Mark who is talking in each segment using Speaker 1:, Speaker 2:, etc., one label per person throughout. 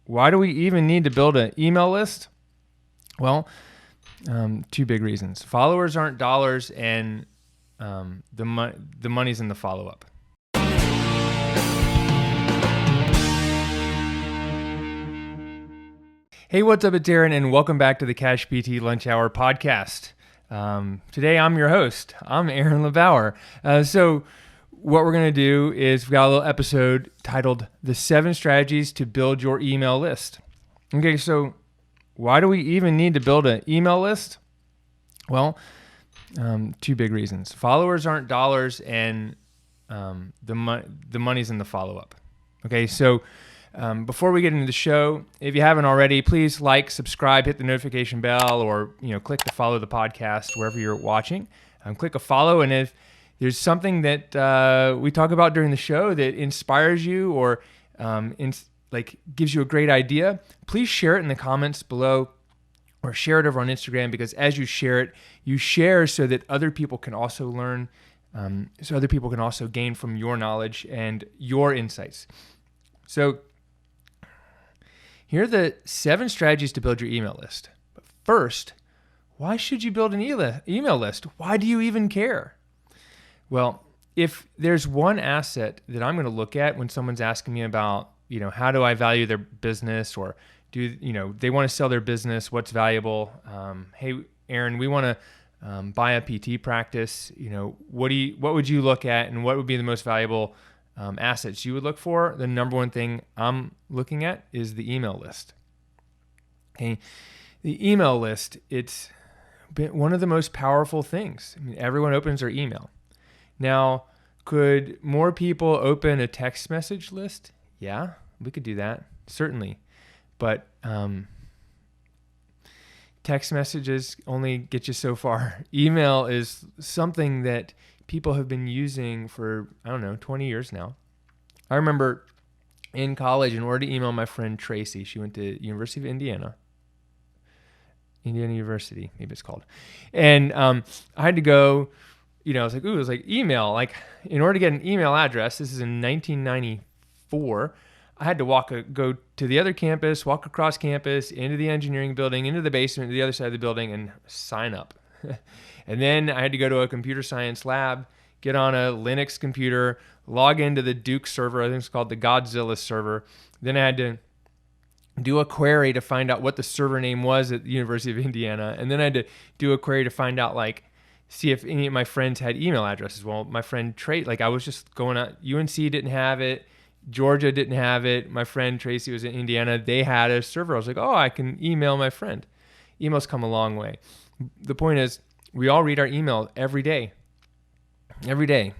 Speaker 1: why do we even need to build an email list? Well, two big reasons. Followers aren't dollars, and the money's in the follow-up. Hey, what's up? It's Aaron, and welcome back to the CashPt Lunch Hour podcast. Today, I'm your host. I'm Aaron LeBauer. So what we're going to do is we've got a little episode titled The 7 Strategies to Build Your Email List. Okay, so why do we even need to build an email list? Well, two big reasons. Followers aren't dollars, and the money's in the follow-up. Okay, so before we get into the show, if you haven't already, please like, subscribe, hit the notification bell, or click to follow the podcast wherever you're watching. Click a follow, and if there's something that we talk about during the show that inspires you or gives you a great idea, please share it in the comments below or share it over on Instagram, because as you share it, you share so that other people can also learn, so other people can also gain from your knowledge and your insights. So here are the 7 strategies to build your email list. But first, why should you build an email list? Why do you even care? Well, if there's one asset that I'm going to look at when someone's asking me about, how do I value their business, or they want to sell their business, what's valuable? Hey, Aaron, we want to buy a PT practice. What would you look at, and what would be the most valuable assets you would look for? The number one thing I'm looking at is the email list. Okay, the email list, it's been one of the most powerful things. I mean, everyone opens their email. Now, could more people open a text message list? Yeah, we could do that, certainly. But text messages only get you so far. Email is something that people have been using for, 20 years now. I remember in college, in order to email my friend Tracy, she went to University of Indiana University, maybe it's called. And I had to go, I was like, email. Like, in order to get an email address, this is in 1994, I had to go to the other campus, walk across campus, into the engineering building, into the basement, to the other side of the building, and sign up. And then I had to go to a computer science lab, get on a Linux computer, log into the Duke server, I think it's called the Godzilla server. Then I had to do a query to find out what the server name was at the University of Indiana. And then I had to do a query to find out, see if any of my friends had email addresses. Well, my friend Trey, I was just going out, UNC didn't have it, Georgia didn't have it. My friend Tracy was in Indiana. They had a server. I was like, I can email my friend. Emails come a long way. The point is, we all read our email every day. Every day.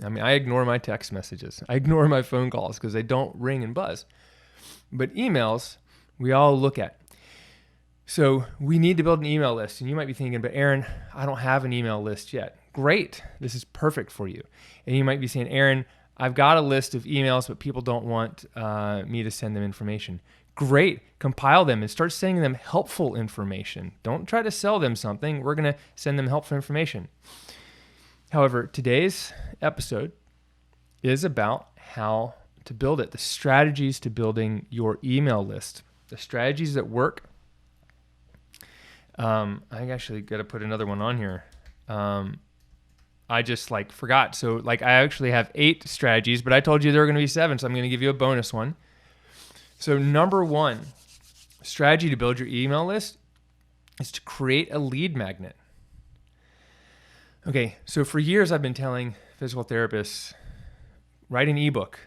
Speaker 1: I mean, I ignore my text messages. I ignore my phone calls because they don't ring and buzz. But emails, we all look at. So we need to build an email list. And you might be thinking, but Aaron, I don't have an email list yet. Great. This is perfect for you. And you might be saying, Aaron, I've got a list of emails, but people don't want me to send them information. Great. Compile them and start sending them helpful information. Don't try to sell them something. We're going to send them helpful information. However, today's episode is about how to build it, the strategies to building your email list, the strategies that work. I actually got to put another one on here. I just forgot. So I actually have 8 strategies, but I told you there were going to be 7, so I'm going to give you a bonus one. So number 1 strategy to build your email list is to create a lead magnet. Okay, so for years I've been telling physical therapists, write an ebook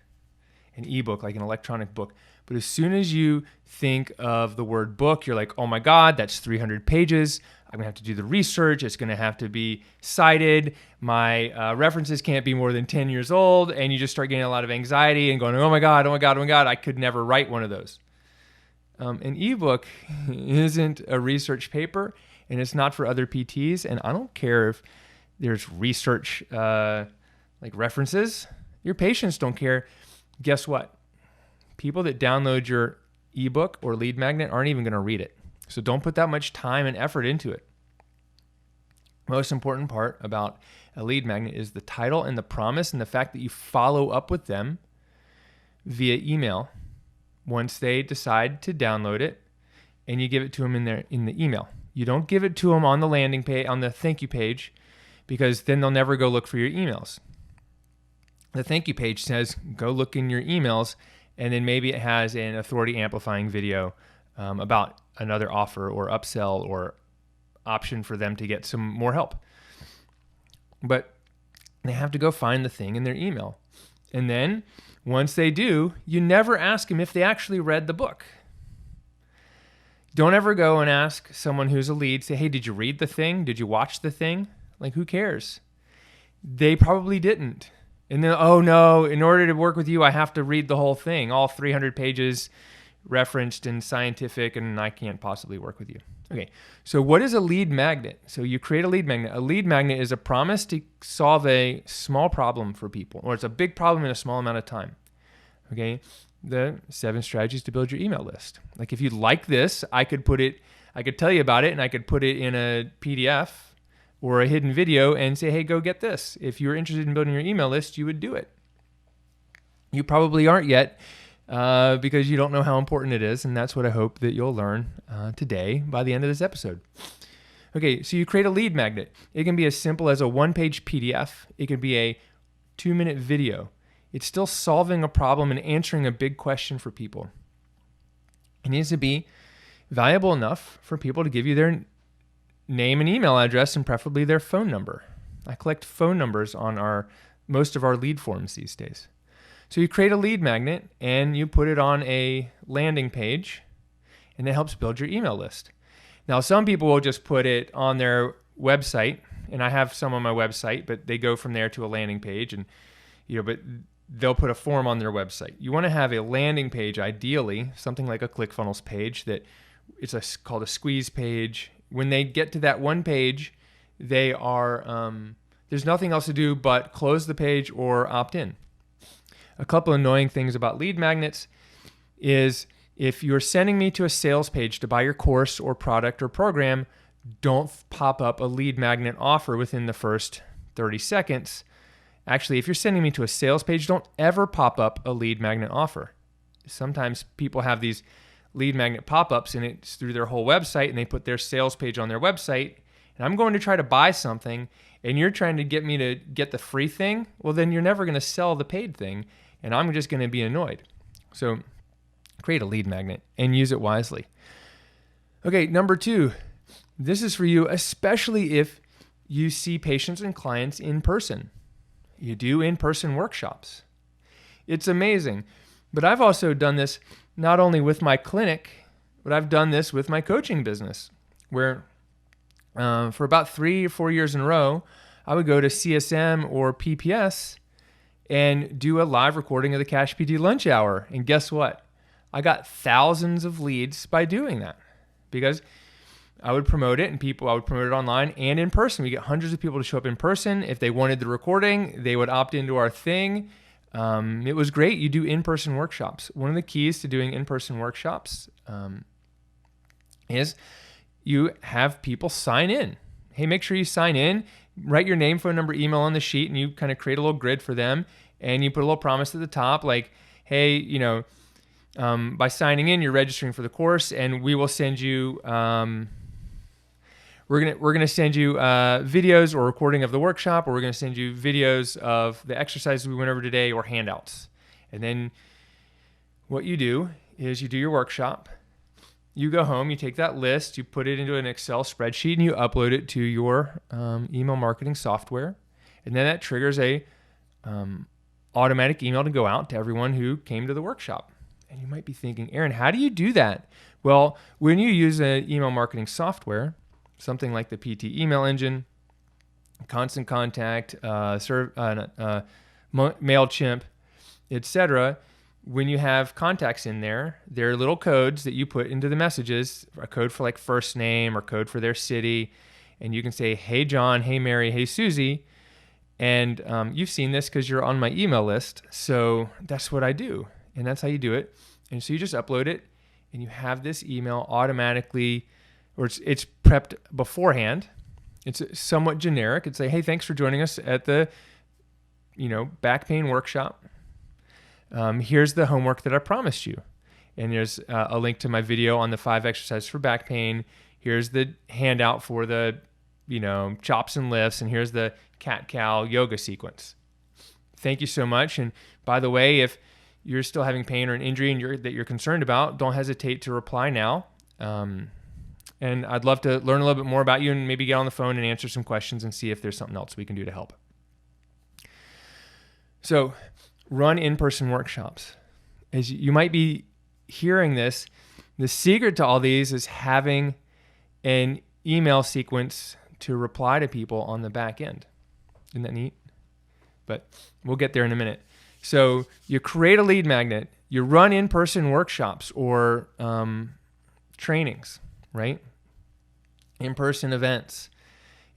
Speaker 1: like an electronic book. But as soon as you think of the word book, you're like, oh my God, that's 300 pages. I'm going to have to do the research. It's going to have to be cited. My references can't be more than 10 years old. And you just start getting a lot of anxiety and going, oh my God, I could never write one of those. An ebook isn't a research paper, and it's not for other PTs. And I don't care if there's research references. Your patients don't care. Guess what? People that download your ebook or lead magnet aren't even going to read it. So don't put that much time and effort into it. Most important part about a lead magnet is the title and the promise and the fact that you follow up with them via email once they decide to download it, and you give it to them in the email. You don't give it to them on the landing page, on the thank you page, because then they'll never go look for your emails. The thank you page says, go look in your emails, and then maybe it has an authority amplifying video about another offer or upsell or option for them to get some more help. But they have to go find the thing in their email. And then once they do, you never ask them if they actually read the book. Don't ever go and ask someone who's a lead, say, hey, did you read the thing? Did you watch the thing? Like, who cares? They probably didn't. And then, oh no, in order to work with you, I have to read the whole thing, all 300 pages referenced and scientific, and I can't possibly work with you. Okay, so what is a lead magnet? So you create a lead magnet. A lead magnet is a promise to solve a small problem for people, or it's a big problem in a small amount of time. Okay, the 7 strategies to build your email list. Like, if you like this, I could tell you about it, and I could put it in a PDF or a hidden video and say, hey, go get this. If you're interested in building your email list, you would do it. You probably aren't yet because you don't know how important it is, and that's what I hope that you'll learn today by the end of this episode. Okay, so you create a lead magnet. It can be as simple as a 1-page PDF. It could be a 2-minute video. It's still solving a problem and answering a big question for people. It needs to be valuable enough for people to give you their name and email address, and preferably their phone number. I collect phone numbers on most of our lead forms these days. So you create a lead magnet and you put it on a landing page, and it helps build your email list. Now, some people will just put it on their website, and I have some on my website, but they go from there to a landing page, and but they'll put a form on their website. You want to have a landing page, ideally, something like a ClickFunnels page that called a squeeze page. When they get to that one page, they are there's nothing else to do but close the page or opt in. A couple annoying things about lead magnets is if you're sending me to a sales page to buy your course or product or program, don't pop up a lead magnet offer within the first 30 seconds. Actually, if you're sending me to a sales page, don't ever pop up a lead magnet offer. Sometimes people have these lead magnet pop-ups, and it's through their whole website, and they put their sales page on their website, and I'm going to try to buy something, and you're trying to get me to get the free thing, well, then you're never going to sell the paid thing, and I'm just going to be annoyed. So create a lead magnet and use it wisely. Okay, number 2, this is for you, especially if you see patients and clients in person. You do in-person workshops. It's amazing. But I've also done this not only with my clinic, but I've done this with my coaching business, where for about 3 or 4 years in a row, I would go to CSM or PPS and do a live recording of the CashPt lunch hour. And guess what? I got thousands of leads by doing that, because I would promote it, and I would promote it online and in person. We get hundreds of people to show up in person. If they wanted the recording, they would opt into our thing. It was great. You do in-person workshops. One of the keys to doing in-person workshops is you have people sign in. Hey, make sure you sign in, write your name, phone number, email on the sheet, and you kind of create a little grid for them. And you put a little promise at the top, like, hey, by signing in, you're registering for the course, and we will send you, we're gonna send you videos or recording of the workshop, or we're gonna send you videos of the exercises we went over today, or handouts. And then what you do is you do your workshop, you go home, you take that list, you put it into an Excel spreadsheet, and you upload it to your email marketing software, and then that triggers a automatic email to go out to everyone who came to the workshop. And you might be thinking, Aaron, how do you do that? Well, when you use an email marketing software, something like the PT email engine, Constant Contact, MailChimp, etc., when you have contacts in there, there are little codes that you put into the messages, a code for like first name or code for their city, and you can say, hey, John, hey, Mary, hey, Susie, and you've seen this because you're on my email list, so that's what I do, and that's how you do it. And so you just upload it, and you have this email automatically, or it's prepped beforehand. It's somewhat generic. It's like, hey, thanks for joining us at the, back pain workshop. Here's the homework that I promised you. And there's a link to my video on the 5 exercises for back pain. Here's the handout for the, chops and lifts. And here's the cat-cow yoga sequence. Thank you so much. And by the way, if you're still having pain or an injury that you're concerned about, don't hesitate to reply now. And I'd love to learn a little bit more about you and maybe get on the phone and answer some questions and see if there's something else we can do to help. So run in-person workshops. As you might be hearing this, the secret to all these is having an email sequence to reply to people on the back end. Isn't that neat? But we'll get there in a minute. So you create a lead magnet, you run in-person workshops or trainings, right? In-person events.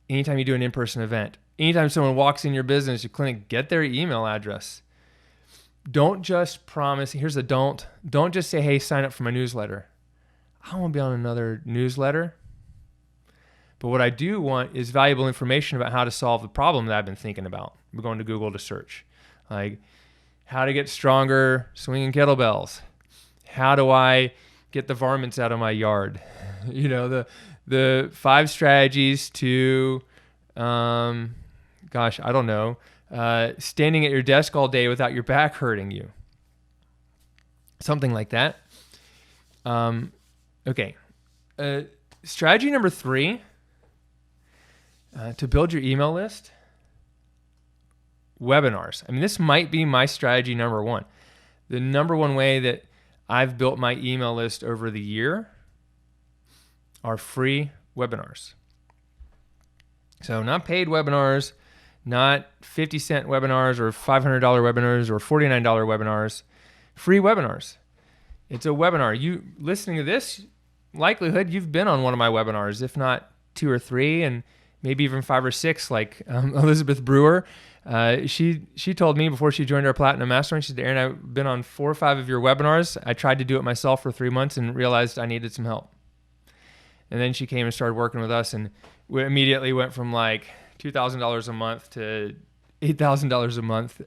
Speaker 1: Anytime you do an in-person event, anytime someone walks in your business, your clinic, get their email address. Don't just promise, here's a don't just say, hey, sign up for my newsletter. I don't want to be on another newsletter. But what I do want is valuable information about how to solve the problem that I've been thinking about. We're going to Google to search. Like, how to get stronger swinging kettlebells. How do I get the varmints out of my yard? The 5 strategies to, I don't know, standing at your desk all day without your back hurting you. Something like that. Okay. Strategy number 3, to build your email list, webinars. I mean, this might be my strategy number 1. The number 1 way that I've built my email list over the year are free webinars. So not paid webinars, not 50-cent webinars or $500 webinars or $49 webinars, free webinars. It's a webinar. You listening to this, likelihood you've been on one of my webinars, if not 2 or 3, and maybe even 5 or 6, like Elizabeth Brewer. She told me before she joined our Platinum Mastermind, she said, Aaron, I've been on 4 or 5 of your webinars. I tried to do it myself for 3 months and realized I needed some help. And then she came and started working with us, and we immediately went from like $2,000 a month to $8,000 a month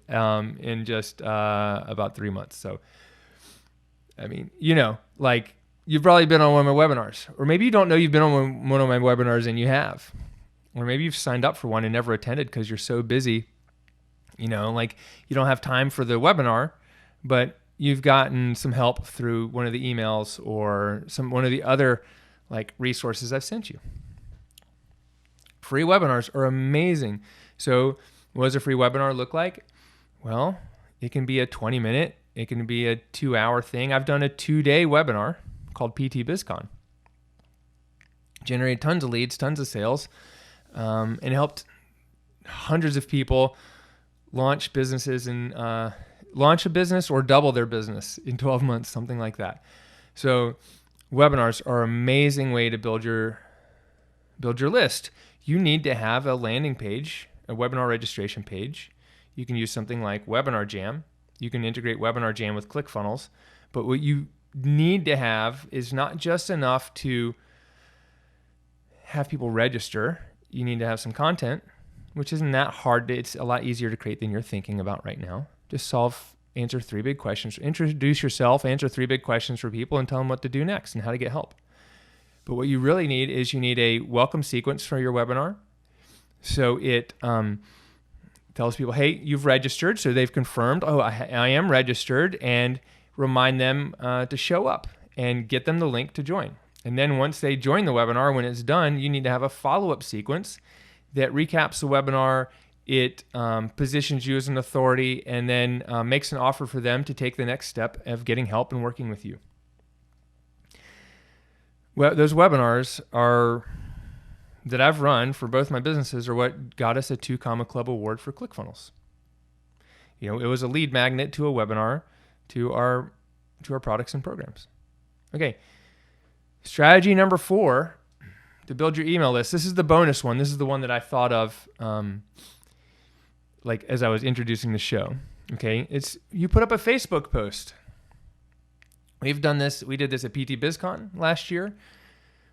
Speaker 1: in just about 3 months. So, I mean, you've probably been on one of my webinars, or maybe you don't know you've been on one of my webinars and you have, or maybe you've signed up for one and never attended because you're so busy, you don't have time for the webinar, but you've gotten some help through one of the emails or one of the other resources I've sent you. Free webinars are amazing. So what does a free webinar look like? Well, it can be a 20-minute, it can be a 2-hour thing. I've done a 2-day webinar called PT BizCon. Generated tons of leads, tons of sales, and helped hundreds of people launch businesses and launch a business or double their business in 12 months, something like that. So webinars are an amazing way to build your list. You need to have a landing page, a webinar registration page. You can use something like Webinar Jam. You can integrate Webinar Jam with ClickFunnels. But what you need to have is not just enough to have people register. You need to have some content, which isn't that hard. It's a lot easier to create than you're thinking about right now. Just answer 3 big questions. Introduce yourself, answer 3 big questions for people, and tell them what to do next and how to get help. But what you really need is a welcome sequence for your webinar. So it tells people, hey, you've registered. So they've confirmed, I am registered, and remind them to show up and get them the link to join. And then once they join the webinar, when it's done, you need to have a follow-up sequence that recaps the webinar. It positions you as an authority, and then makes an offer for them to take the next step of getting help and working with you. Well, those webinars that I've run for both my businesses are what got us a 2 Comma Club award for ClickFunnels. It was a lead magnet to a webinar to our products and programs. Okay, strategy number 4 to build your email list. This is the bonus one. This is the one that I thought of as I was introducing the show. Okay, it's you put up a Facebook post. We've done this. We did this at PT BizCon last year.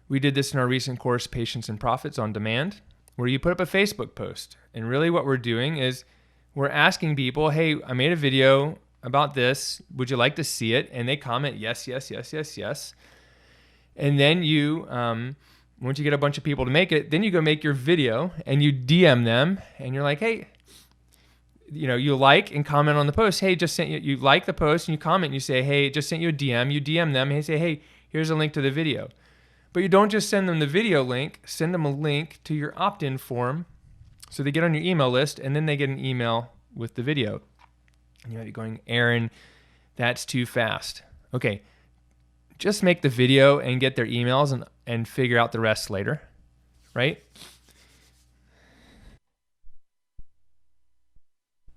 Speaker 1: We did this in our recent course, Patience and Profits on Demand, where you put up a Facebook post. And really what we're doing is we're asking people, hey, I made a video about this. Would you like to see it? And they comment, yes, yes, yes, yes, yes. And then you, once you get a bunch of people to make it, then you go make your video and you DM them and you're like, hey, you like and comment on the post. Hey, just sent you like the post and you comment and you say, hey, just sent you a DM. You DM them and you say, hey, here's a link to the video. But you don't just send them the video link, send them a link to your opt-in form so they get on your email list and then they get an email with the video. And you might be going, Aaron, that's too fast. Okay, just make the video and get their emails and figure out the rest later, right?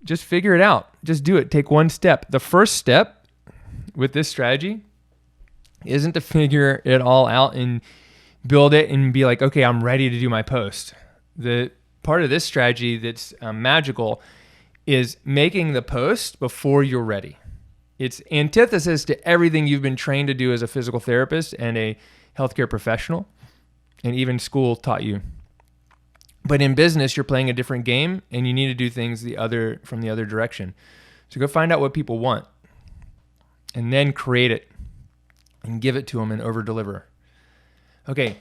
Speaker 1: Just figure it out. Just do it. Take one step. The first step with this strategy isn't to figure it all out and build it and be like, okay, I'm ready to do my post. The part of this strategy that's magical is making the post before you're ready. It's antithesis to everything you've been trained to do as a physical therapist and a healthcare professional, and even school taught you. But in business, you're playing a different game and you need to do things from the other direction. So go find out what people want and then create it and give it to them and over deliver. Okay,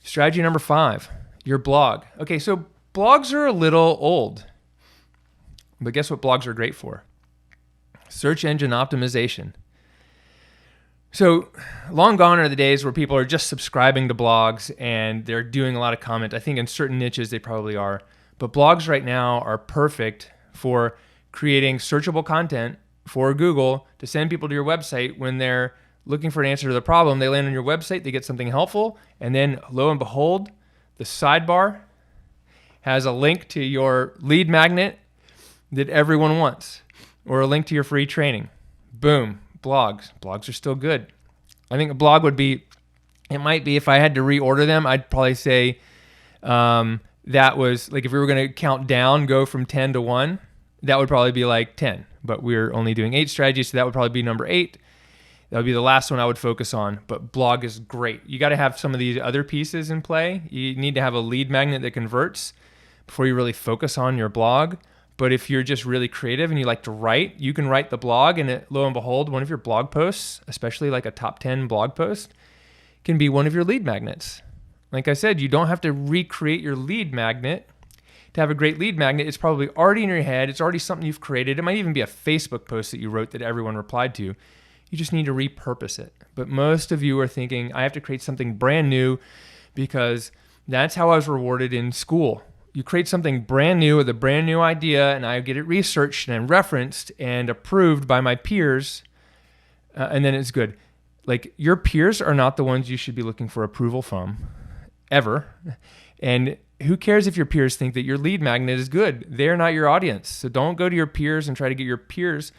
Speaker 1: strategy number 5, your blog. Okay, so blogs are a little old, but guess what blogs are great for? Search engine optimization. So long gone are the days where people are just subscribing to blogs and they're doing a lot of comment. I think in certain niches they probably are. But blogs right now are perfect for creating searchable content for Google to send people to your website when they're looking for an answer to the problem. They land on your website, they get something helpful, and then lo and behold, the sidebar has a link to your lead magnet that everyone wants, or a link to your free training. Boom, blogs. Blogs are still good. I think a blog it might be, if I had to reorder them, I'd probably say that was, like if we were going to count down, go from 10 to 1, that would probably be like 10. But we're only doing 8 strategies, so that would probably be number 8. That would be the last one I would focus on. But blog is great. You got to have some of these other pieces in play. You need to have a lead magnet that converts before you really focus on your blog. But if you're just really creative and you like to write, you can write the blog, and lo and behold, one of your blog posts, especially like a top 10 blog post, can be one of your lead magnets. Like I said, you don't have to recreate your lead magnet to have a great lead magnet. It's probably already in your head. It's already something you've created. It might even be a Facebook post that you wrote that everyone replied to. You just need to repurpose it. But most of you are thinking, I have to create something brand new because that's how I was rewarded in school. You create something brand new with a brand new idea, and I get it researched and referenced and approved by my peers, and then it's good. Like, your peers are not the ones you should be looking for approval from, ever. And who cares if your peers think that your lead magnet is good? They're not your audience. So don't go to your peers and try to get your peers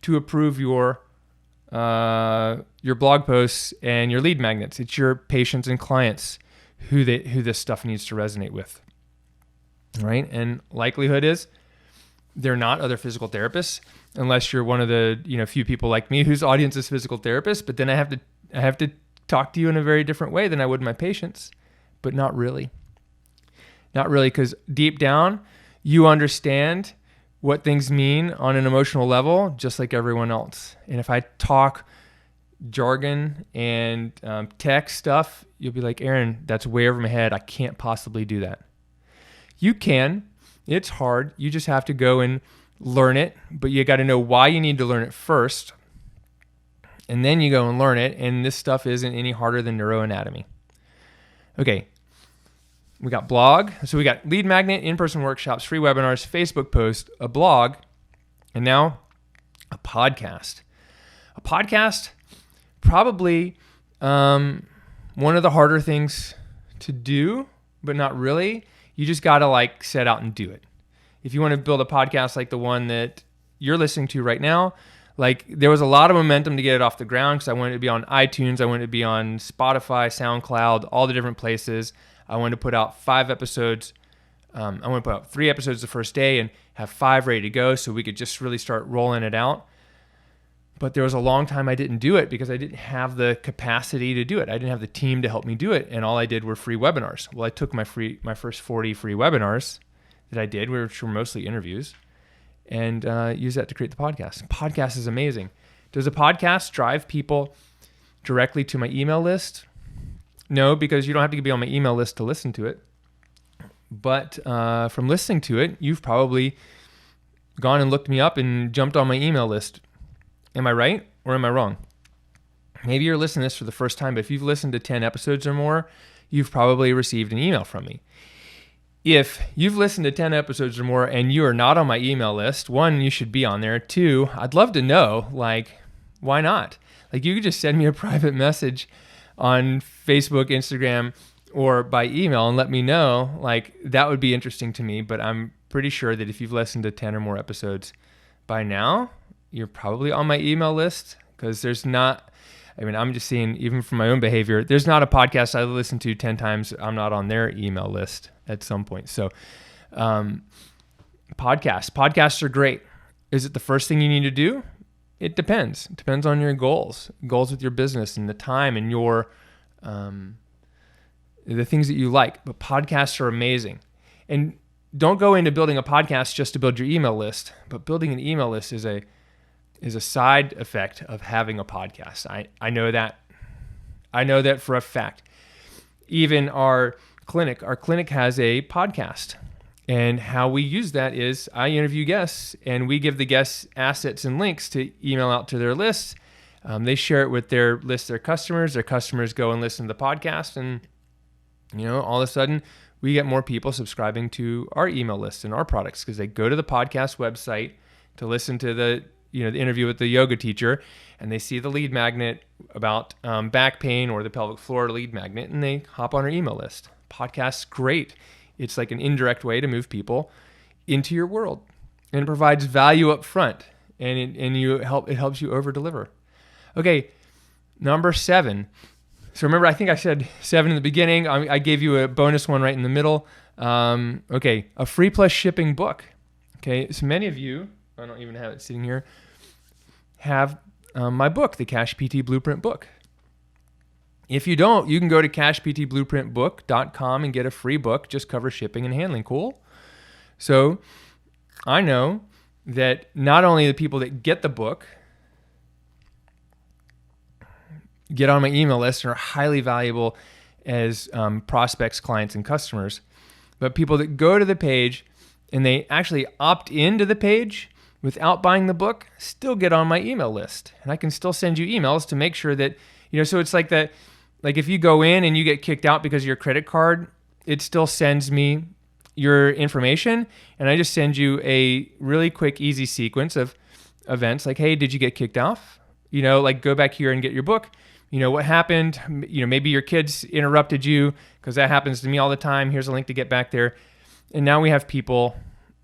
Speaker 1: to approve your blog posts and your lead magnets. It's your patients and clients who this stuff needs to resonate with. Right? And likelihood is they're not other physical therapists, unless you're one of the few people like me whose audience is physical therapists. But then I have to talk to you in a very different way than I would my patients. But not really, because deep down you understand what things mean on an emotional level, just like everyone else. And if I talk jargon and tech stuff, you'll be like, Aaron, that's way over my head. I can't possibly do that. You can. It's hard. You just have to go and learn it, but you got to know why you need to learn it first. And then you go and learn it, and this stuff isn't any harder than neuroanatomy. Okay. We got blog. So we got lead magnet, in-person workshops, free webinars, Facebook post, a blog, and now a podcast. A podcast, probably one of the harder things to do, but not really. You just got to set out and do it. If you want to build a podcast like the one that you're listening to right now, there was a lot of momentum to get it off the ground because I wanted it to be on iTunes. I wanted it to be on Spotify, SoundCloud, all the different places. I wanted to put out 5 episodes. I want to put out 3 episodes the first day and have 5 ready to go so we could just really start rolling it out. But there was a long time I didn't do it because I didn't have the capacity to do it. I didn't have the team to help me do it. And all I did were free webinars. Well, I took my first 40 free webinars that I did, which were mostly interviews. and use that to create the podcast. Podcast is amazing. Does a podcast drive people directly to my email list? No, because you don't have to be on my email list to listen to it. But from listening to it, you've probably gone and looked me up and jumped on my email list. Am I right or am I wrong? Maybe you're listening to this for the first time, but if you've listened to 10 episodes or more, you've probably received an email from me. If you've listened to 10 episodes or more and you are not on my email list, one, you should be on there. Two, I'd love to know, why not? You could just send me a private message on Facebook, Instagram, or by email and let me know. That would be interesting to me, but I'm pretty sure that if you've listened to 10 or more episodes by now, you're probably on my email list, because I'm just seeing, even from my own behavior, there's not a podcast I listen to 10 times I'm not on their email list at some point. So podcasts are great. Is it the first thing you need to do? It depends. It depends on your goals with your business and the time and your the things that you like. But podcasts are amazing. And don't go into building a podcast just to build your email list, but building an email list is a side effect of having a podcast. I know that. I know that for a fact. Even our clinic has a podcast. And how we use that is I interview guests and we give the guests assets and links to email out to their lists. They share it with their list, their customers. Their customers go and listen to the podcast, and all of a sudden we get more people subscribing to our email list and our products because they go to the podcast website to listen to the interview with the yoga teacher, and they see the lead magnet about back pain or the pelvic floor lead magnet, and they hop on our email list. Podcast's great. It's like an indirect way to move people into your world, and it provides value up front, and it helps you over deliver. Okay, number 7. So remember, I think I said 7 in the beginning. I gave you a bonus one right in the middle. Okay, a free plus shipping book. Okay, so many of you, I don't even have it sitting here, have my book, the CashPt Blueprint book. If you don't, you can go to cashptblueprintbook.com and get a free book. Just cover shipping and handling. Cool? So I know that not only the people that get the book get on my email list and are highly valuable as prospects, clients, and customers, but people that go to the page and they actually opt into the page without buying the book still get on my email list. And I can still send you emails to make sure that, so it's like that. If you go in and you get kicked out because of your credit card, it still sends me your information, and I just send you a really quick, easy sequence of events like, hey, did you get kicked off? Go back here and get your book. What happened? Maybe your kids interrupted you, because that happens to me all the time. Here's a link to get back there. And now we have people,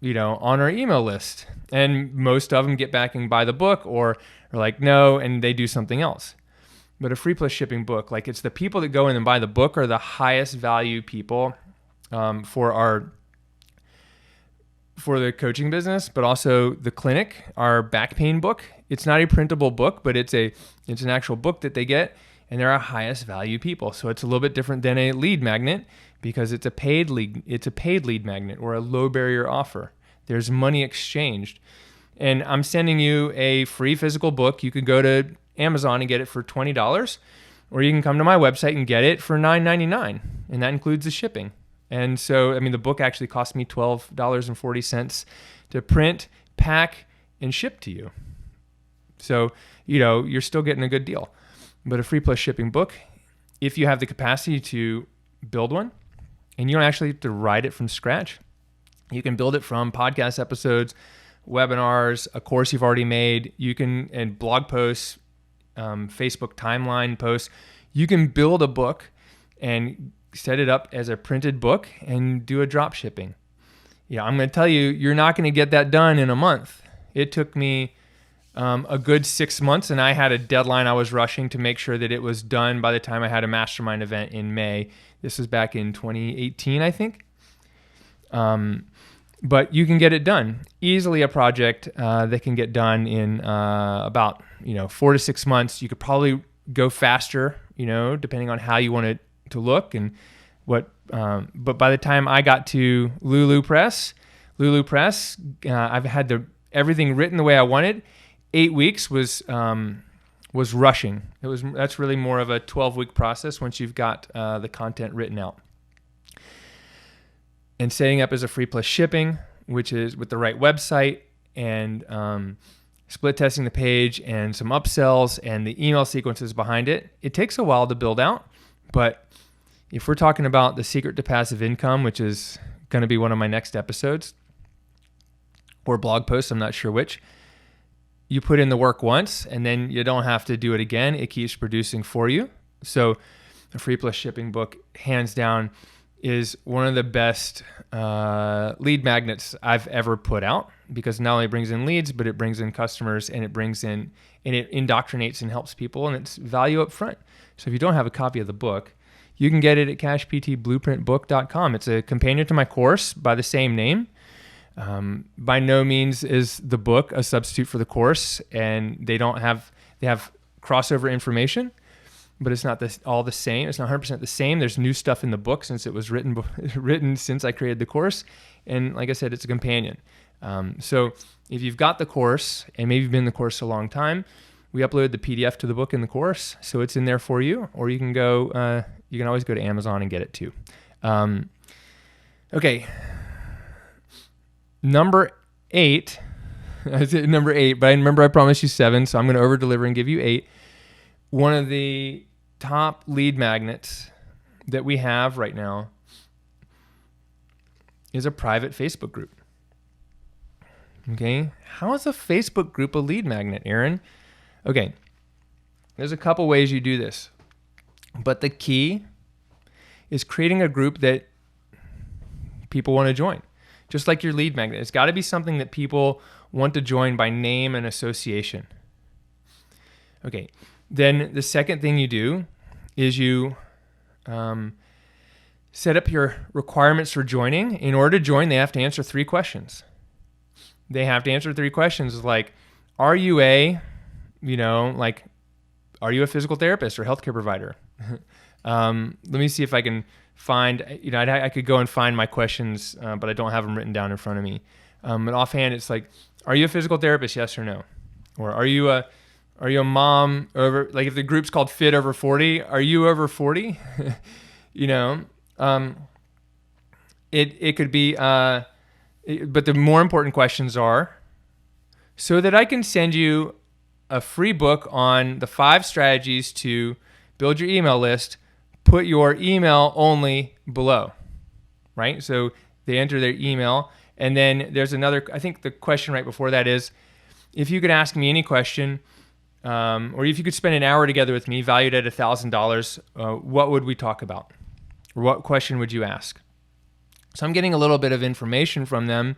Speaker 1: on our email list, and most of them get back and buy the book or are like, no, and they do something else. But a free plus shipping book, it's the people that go in and buy the book are the highest value people for the coaching business, but also the clinic, our back pain book. It's not a printable book, but it's an actual book that they get, and they're our highest value people. So it's a little bit different than a lead magnet, because it's a paid lead magnet or a low barrier offer. There's money exchanged. And I'm sending you a free physical book. You could go to Amazon and get it for $20, or you can come to my website and get it for $9.99, and that includes the shipping. And so, the book actually cost me $12.40 to print, pack, and ship to you. So, you're still getting a good deal. But a free plus shipping book, if you have the capacity to build one, and you don't actually have to write it from scratch, you can build it from podcast episodes, webinars, a course you've already made, and blog posts, Facebook timeline posts. You can build a book and set it up as a printed book and do a drop shipping. I'm going to tell you, you're not going to get that done in a month. It took me a good 6 months, and I had a deadline I was rushing to make sure that it was done by the time I had a mastermind event in May. This was back in 2018, I think. But you can get it done. Easily a project that can get done in about 4 to 6 months. You could probably go faster, depending on how you want it to look and what. But by the time I got to Lulu Press, I've had the everything written the way I wanted, 8 weeks was rushing. That's really more of a 12-week process once you've got the content written out. And setting up as a free plus shipping, which is with the right website, and split testing the page and some upsells and the email sequences behind it. It takes a while to build out, but if we're talking about the secret to passive income, which is going to be one of my next episodes or blog posts, I'm not sure which, you put in the work once and then you don't have to do it again. It keeps producing for you. So a free plus shipping book, hands down, is one of the best lead magnets I've ever put out, because not only brings in leads, but it brings in customers, and it indoctrinates and helps people, and it's value up front. So if you don't have a copy of the book, you can get it at CashPTBlueprintBook.com. It's a companion to my course by the same name. By no means is the book a substitute for the course, and they have crossover information, but it's not all the same. It's not 100% the same. There's new stuff in the book since it was written since I created the course. And like I said, it's a companion. So if you've got the course and maybe you've been in the course a long time, we uploaded the PDF to the book in the course, so it's in there for you. Or you can always go to Amazon and get it too. Okay. Number 8. I said number 8, but I remember I promised you 7, so I'm going to over deliver and give you 8. One of the top lead magnets that we have right now is a private Facebook group. Okay, how is a Facebook group a lead magnet, Aaron? Okay, there's a couple ways you do this, but the key is creating a group that people want to join. Just like your lead magnet, it's got to be something that people want to join by name and association. Okay, then the second thing you do is you set up your requirements for joining. In order to join, they have to answer 3 questions. They have to answer 3 questions like, are you a physical therapist or healthcare provider? Let me see if I can find, I could go and find my questions, but I don't have them written down in front of me. But offhand, it's like, are you a physical therapist? Yes or no? Or are you a mom over, like if the group's called Fit Over 40, are you over 40? It could be, but the more important questions are, so that I can send you a free book on the 5 strategies to build your email list, put your email only below, right? So they enter their email, and then there's another, I think the question right before that is, if you could ask me any question, or if you could spend an hour together with me, valued at $1,000, what would we talk about? Or what question would you ask? So I'm getting a little bit of information from them.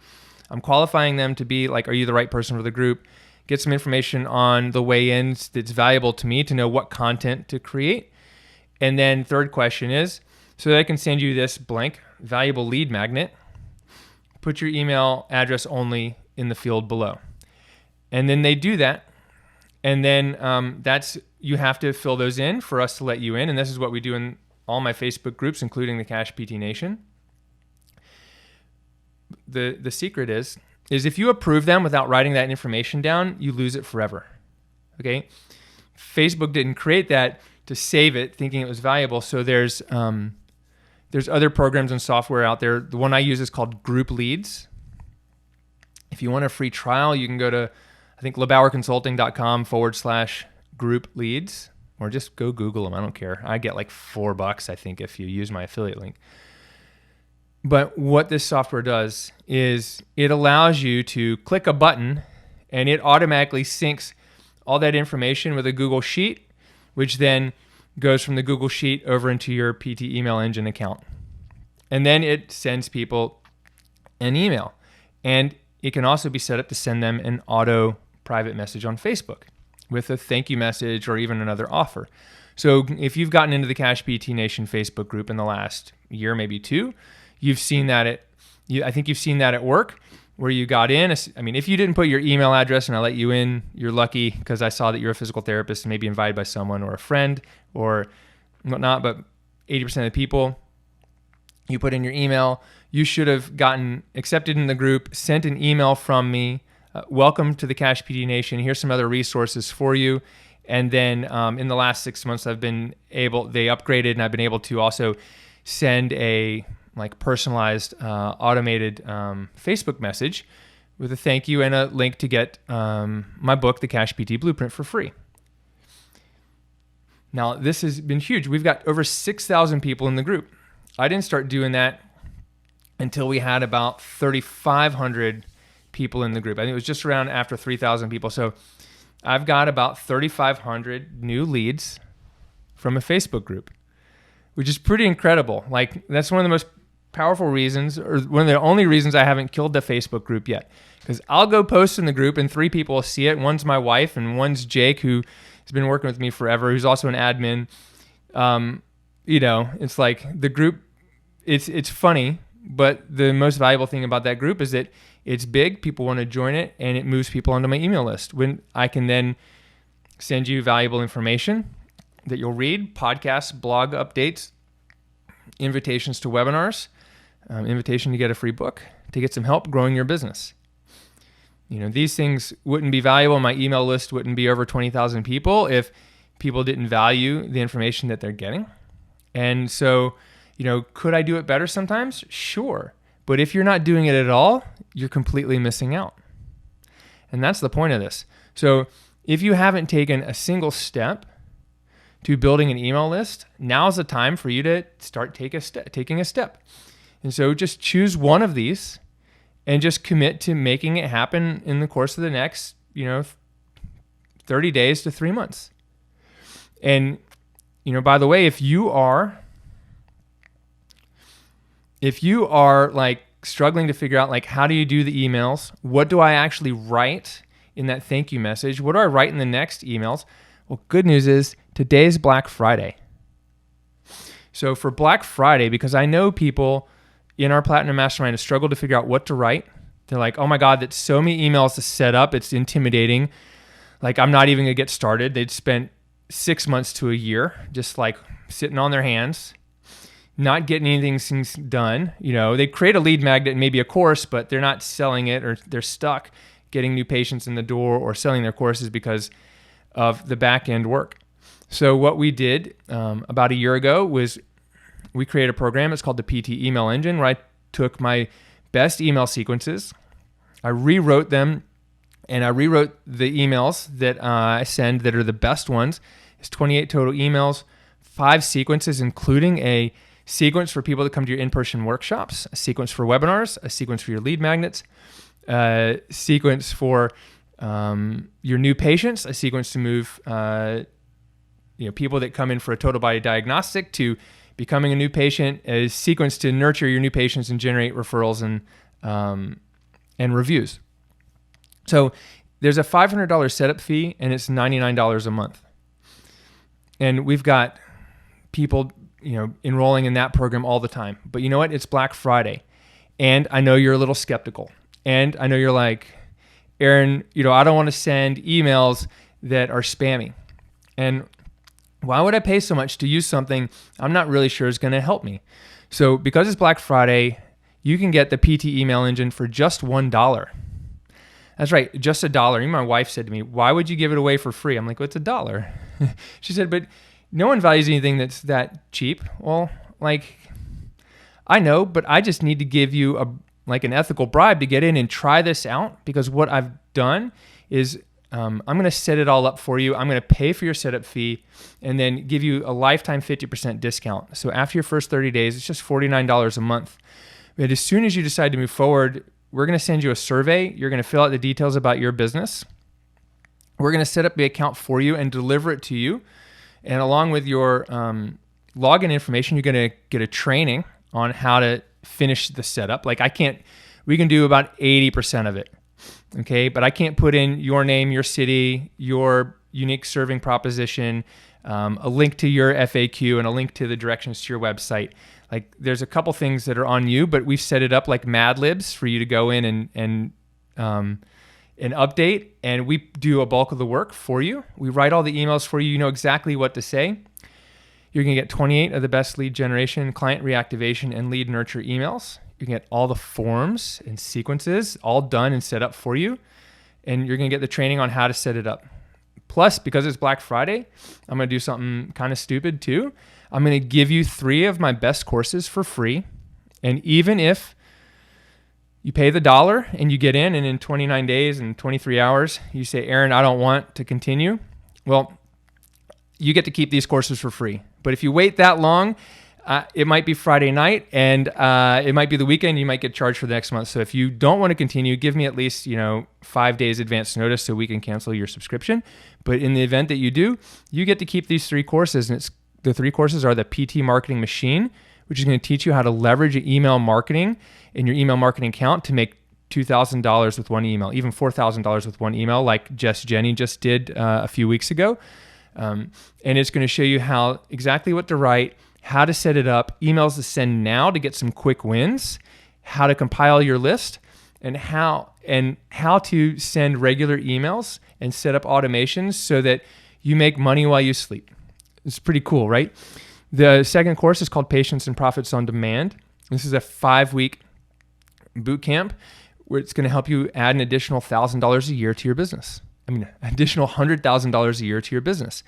Speaker 1: I'm qualifying them to be like, are you the right person for the group? Get some information on the way-ins that's valuable to me to know what content to create. And then third question is, so that I can send you this blank valuable lead magnet, put your email address only in the field below. And then they do that. And then you have to fill those in for us to let you in. And this is what we do in all my Facebook groups, including the CashPt Nation. The secret is if you approve them without writing that information down, you lose it forever. Okay? Facebook didn't create that to save it, thinking it was valuable. So there's other programs and software out there. The one I use is called Group Leads. If you want a free trial, you can go to, I think, LeBauerConsulting.com/group leads, or just go Google them. I don't care. I get like $4, I think, if you use my affiliate link. But what this software does is it allows you to click a button and it automatically syncs all that information with a Google Sheet, which then goes from the Google Sheet over into your PT email engine account. And then it sends people an email. And it can also be set up to send them an auto private message on Facebook with a thank you message or even another offer. So if you've gotten into the CashPt Nation Facebook group in the last year, maybe 2, you've seen that I think you've seen that at work where you got in. I mean, if you didn't put your email address and I let you in, you're lucky because I saw that you're a physical therapist and maybe invited by someone or a friend or whatnot. But 80% of the people, you put in your email, you should have gotten accepted in the group, sent an email from me welcome to the CashPt Nation. Here's some other resources for you. And then in the last 6 months, they upgraded, and I've been able to also send a personalized automated Facebook message with a thank you and a link to get my book, The CashPt Blueprint, for free. Now, this has been huge. We've got over 6,000 people in the group. I didn't start doing that until we had about 3,500 people in the group. I think it was just around after 3,000 people. So I've got about 3,500 new leads from a Facebook group, which is pretty incredible. That's one of the most powerful reasons, or one of the only reasons I haven't killed the Facebook group yet. Because I'll go post in the group and 3 people will see it. One's my wife and one's Jake, who has been working with me forever, who's also an admin. It's like the group, it's funny, but the most valuable thing about that group is that it's big, people want to join it, and it moves people onto my email list. When I can then send you valuable information that you'll read, podcasts, blog updates, invitations to webinars, invitation to get a free book, to get some help growing your business. These things wouldn't be valuable. My email list wouldn't be over 20,000 people if people didn't value the information that they're getting. And so, could I do it better sometimes? Sure. But if you're not doing it at all, you're completely missing out. And that's the point of this. So if you haven't taken a single step to building an email list, now's the time for you to start taking a step. And so just choose one of these and just commit to making it happen in the course of the next, 30 days to 3 months. And, by the way, if you are struggling to figure out how do you do the emails, what do I actually write in that thank you message? What do I write in the next emails? Well, good news is today's Black Friday. So for Black Friday, because I know people in our Platinum Mastermind have struggled to figure out what to write. They're like, oh my God, that's so many emails to set up. It's intimidating. I'm not even gonna get started. They'd spent 6 months to a year just sitting on their hands, not getting anything done. They create a lead magnet and maybe a course, but they're not selling it, or they're stuck getting new patients in the door or selling their courses because of the back end work. So what we did about a year ago was we created a program. It's called the PT Email Engine, where I took my best email sequences, I rewrote them, and I rewrote the emails that I send that are the best ones. It's 28 total emails, 5 sequences, including a sequence for people that come to your in-person workshops, a sequence for webinars, a sequence for your lead magnets, a sequence for your new patients, a sequence to move people that come in for a total body diagnostic to becoming a new patient, a sequence to nurture your new patients and generate referrals and reviews. So there's a $500 setup fee, and it's $99 a month. And we've got people, enrolling in that program all the time. But you know what? It's Black Friday, and I know you're a little skeptical, and I know you're like, Aaron, I don't want to send emails that are spammy, and why would I pay so much to use something I'm not really sure is going to help me? So because it's Black Friday, you can get the PT Email Engine for just $1. That's right, just $1. Even my wife said to me, why would you give it away for free? I'm like, well, it's $1. She said, but no one values anything that's that cheap. Well, I know, but I just need to give you an ethical bribe to get in and try this out, because what I've done is I'm going to set it all up for you. I'm going to pay for your setup fee and then give you a lifetime 50% discount. So after your first 30 days, it's just $49 a month. But as soon as you decide to move forward, we're going to send you a survey. You're going to fill out the details about your business. We're going to set up the account for you and deliver it to you. And along with your login information, you're going to get a training on how to finish the setup. We can do about 80% of it. Okay, but I can't put in your name, your city, your unique serving proposition, a link to your FAQ, and a link to the directions to your website. There's a couple things that are on you, but we've set it up like Mad Libs for you to go in and update, and we do a bulk of the work for you. We write all the emails for you. You know exactly what to say. You're going to get 28 of the best lead generation, client reactivation, and lead nurture emails. You can get all the forms and sequences all done and set up for you. and you're going to get the training on how to set it up. Plus, because it's Black Friday, I'm going to do something kind of stupid too. I'm going to give you 3 of my best courses for free. And even if you pay the $1 and you get in, and in 29 days and 23 hours, you say, Aaron, I don't want to continue. Well, you get to keep these courses for free. But if you wait that long, it might be Friday night, and it might be the weekend. You might get charged for the next month. So if you don't want to continue, give me at least 5 days advance notice so we can cancel your subscription. But in the event that you do, you get to keep these 3 courses, and the 3 courses are the PT Marketing Machine, which is going to teach you how to leverage email marketing in your email marketing account to make $2,000 with one email, even $4,000 with one email, like Jenny just did a few weeks ago. And it's going to show you exactly what to write, how to set it up, emails to send now to get some quick wins, how to compile your list, and how to send regular emails and set up automations so that you make money while you sleep. It's pretty cool, right? The second course is called Patience and Profits on Demand. This is a 5-week boot camp where it's going to help you add an additional $1,000 a year to your business. Additional $100,000 a year to your business.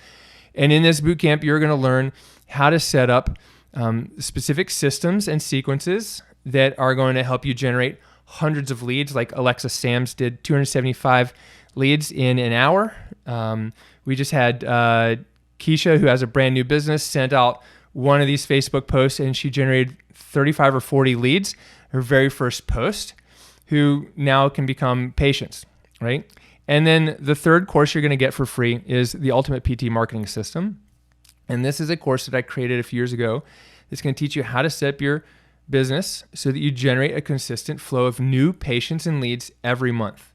Speaker 1: And in this boot camp, you're going to learn how to set up specific systems and sequences that are going to help you generate hundreds of leads, like Alexa Sams did 275 leads in an hour. We just had Keisha, who has a brand new business, sent out one of these Facebook posts, and she generated 35 or 40 leads, her very first post, who now can become patients, right? And then the third course you're going to get for free is the Ultimate PT Marketing System. And this is a course that I created a few years ago. It's going to teach you how to set up your business so that you generate a consistent flow of new patients and leads every month.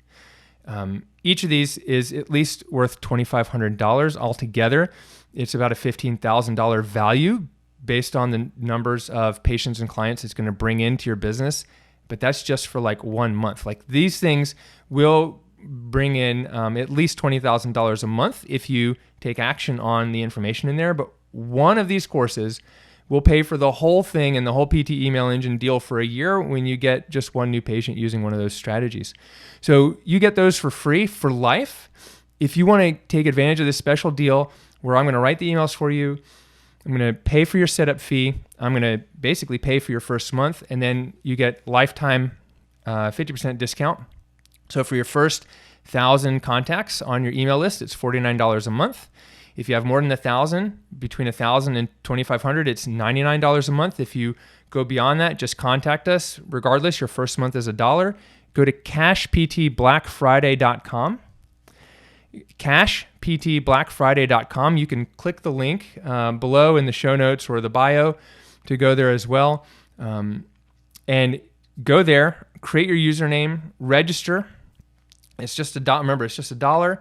Speaker 1: Each of these is at least worth $2,500 altogether. It's about a $15,000 value based on the numbers of patients and clients it's going to bring into your business. But that's just for like 1 month. Like, these things will bring in at least $20,000 a month if you take action on the information in there. But one of these courses will pay for the whole thing and the whole PT email engine deal for a year when you get just one new patient using one of those strategies. So you get those for free for life. If you want to take advantage of this special deal where I'm going to write the emails for you, I'm going to pay for your setup fee, I'm going to basically pay for your first month, and then you get lifetime 50% discount. So for your first 1,000 contacts on your email list, it's $49 a month. If you have more than 1,000, between 1,000 and 2,500, it's $99 a month. If you go beyond that, just contact us. Regardless, your first month is $1. Go to CashPtBlackFriday.com. CashPtBlackFriday.com. You can click the link below in the show notes or the bio to go there as well. And go there, create your username, register. It's just $1. Remember, it's just $1.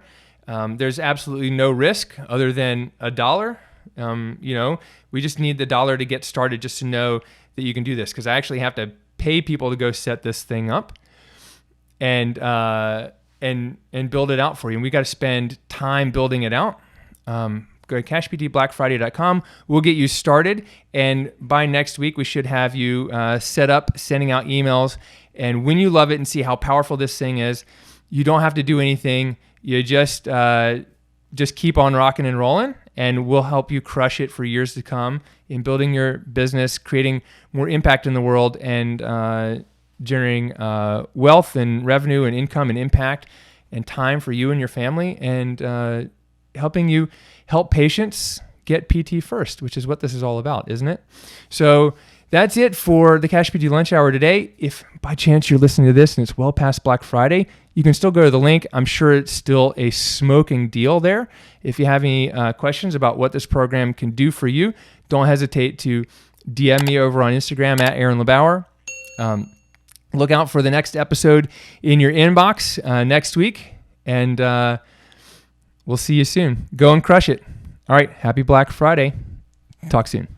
Speaker 1: There's absolutely no risk other than $1. We just need the $1 to get started, just to know that you can do this, because I actually have to pay people to go set this thing up and build it out for you. And we got to spend time building it out. Go to CashPtBlackFriday.com. We'll get you started, and by next week we should have you set up sending out emails. And when you love it and see how powerful this thing is, you don't have to do anything. You just keep on rocking and rolling, and we'll help you crush it for years to come in building your business, creating more impact in the world, and generating wealth and revenue and income and impact and time for you and your family, and helping you help patients get PT first, which is what this is all about, isn't it? So that's it for the CashPt Lunch Hour today. If by chance you're listening to this and it's well past Black Friday, you can still go to the link. I'm sure it's still a smoking deal there. If you have any questions about what this program can do for you, don't hesitate to DM me over on Instagram at Aaron LeBauer. Look out for the next episode in your inbox next week, and we'll see you soon. Go and crush it. All right, happy Black Friday. Talk soon.